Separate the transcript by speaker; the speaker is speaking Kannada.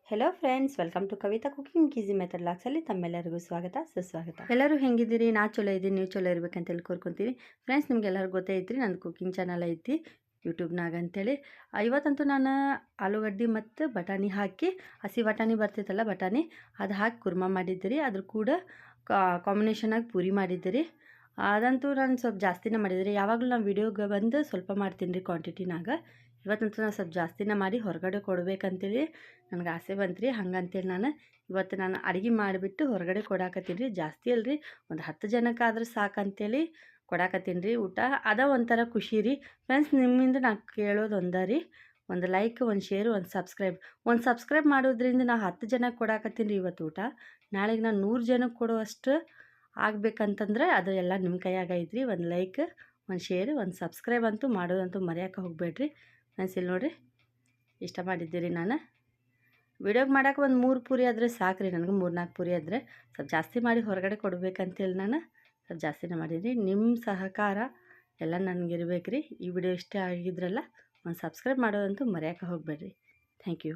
Speaker 1: Hello friends, welcome to Kavitha cooking easy method ಲಾಕ್ಸಲ್ಲಿ ತಮ್ಮೆಲ್ಲರಿಗೂ ಸ್ವಾಗತ ಸುಸ್ವಾಗತ. ಎಲ್ಲರೂ ಹೆಂಗಿದ್ದೀರಿ? ನಾ ಚಲೋ ಇದ್ದೀನಿ, ನೀವು ಚಲೋ ಇರ್ಬೇಕಂತ ಹೇಳಿ ಕೋರ್ಕೊತೀನಿ. ಫ್ರೆಂಡ್ಸ್, ನಿಮ್ಗೆಲ್ಲರಿಗೂ ಗೊತ್ತೈತ್ರಿ ನಂದು ಕುಕಿಂಗ್ ಚಾನಲ್ ಐತಿ ಯೂಟ್ಯೂಬ್ನಾಗ ಅಂತೇಳಿ. ಇವತ್ತಂತೂ ನಾನು ಆಲೂಗಡ್ಡೆ ಮತ್ತು ಬಟಾಣಿ ಹಾಕಿ, ಹಸಿ ಬಟಾಣಿ ಬರ್ತೈತಲ್ಲ ಬಟಾಣಿ, ಅದು ಹಾಕಿ ಕುರ್ಮಾ ಮಾಡಿದ್ದೀರಿ. ಅದ್ರ ಕೂಡ ಕಾಂಬಿನೇಷನಾಗಿ ಪೂರಿ ಮಾಡಿದ್ದೀರಿ. ಅದಂತೂ ನಾನು ಸ್ವಲ್ಪ ಜಾಸ್ತಿನೇ ಮಾಡಿದ್ದೀರಿ. ಯಾವಾಗಲೂ ನಾನು ವೀಡಿಯೋಗೆ ಬಂದು ಸ್ವಲ್ಪ ಮಾಡ್ತೀನಿ ರೀ ಕ್ವಾಂಟಿಟಿನಾಗ. ಇವತ್ತಂತೂ ನಾನು ಸ್ವಲ್ಪ ಜಾಸ್ತಿನೇ ಮಾಡಿ ಹೊರಗಡೆ ಕೊಡ್ಬೇಕಂತೇಳಿ ನನಗೆ ಆಸೆ ಬಂತು. ಹಂಗಂತೇಳಿ ಇವತ್ತು ನಾನು ಅಡುಗೆ ಮಾಡಿಬಿಟ್ಟು ಹೊರಗಡೆ ಕೊಡಾಕತ್ತೀನಿ ರೀ. ಜಾಸ್ತಿ ಅಲ್ರಿ, ಒಂದು 10 ಜನಕ್ಕಾದ್ರೆ ಸಾಕಂತೇಳಿ ಕೊಡಾಕತ್ತೀನಿ ರೀ ಊಟ. ಅದ ಒಂಥರ ಖುಷಿ ರೀ. ಫ್ರೆಂಡ್ಸ್, ನಿಮ್ಮಿಂದ ನಾನು ಕೇಳೋದು ಒಂದೇ ರೀ, ಒಂದು ಲೈಕ್, ಒಂದು ಶೇರು, ಒಂದು ಸಬ್ಸ್ಕ್ರೈಬ್ ಮಾಡೋದ್ರಿಂದ ನಾನು 10 ಜನಕ್ಕೆ ಕೊಡಾಕತ್ತೀನಿ ರೀ ಇವತ್ತು ಊಟ. ನಾಳೆಗೆ ನಾನು 100 ಜನಕ್ಕೆ ಕೊಡುವಷ್ಟು ಆಗ್ಬೇಕಂತಂದ್ರೆ ಅದು ಎಲ್ಲ ನಿಮ್ಮ ಕೈಯಾಗ ಐತ್ರಿ. ಒಂದು ಲೈಕ್, ಒಂದು ಶೇರ್, ಒಂದು ಸಬ್ಸ್ಕ್ರೈಬ್ ಅಂತೂ ಮಾಡೋದಂತೂ ಮರೆಯೋಕೆ ಹೋಗಬೇಡ್ರಿ. ಫ್ರೆಂಡ್ಸ್, ಇಲ್ಲಿ ನೋಡಿರಿ ಇಷ್ಟ ಮಾಡಿದ್ದೀರಿ. ನಾನು ವಿಡಿಯೋಗೆ ಮಾಡೋಕೆ ಒಂದು 3 ಪೂರಿ ಆದರೆ ಸಾಕು ರೀ. ನನಗೆ 3-4 ಪೂರಿ ಆದರೆ ಸ್ವಲ್ಪ ಜಾಸ್ತಿ ಮಾಡಿ ಹೊರಗಡೆ ಕೊಡಬೇಕಂತೇಳಿ ನಾನು ಸ್ವಲ್ಪ ಜಾಸ್ತಿನೇ ಮಾಡಿದ್ದೀನಿ. ನಿಮ್ಮ ಸಹಕಾರ ಎಲ್ಲ ನನಗಿರ್ಬೇಕು ರೀ. ಈ ವಿಡಿಯೋ ಇಷ್ಟ ಆಗಿದ್ರಲ್ಲ ಒಂದು ಸಬ್ಸ್ಕ್ರೈಬ್ ಮಾಡೋದಂತೂ ಮರೆಯೋಕೆ ಹೋಗಬೇಡ್ರಿ. Thank you.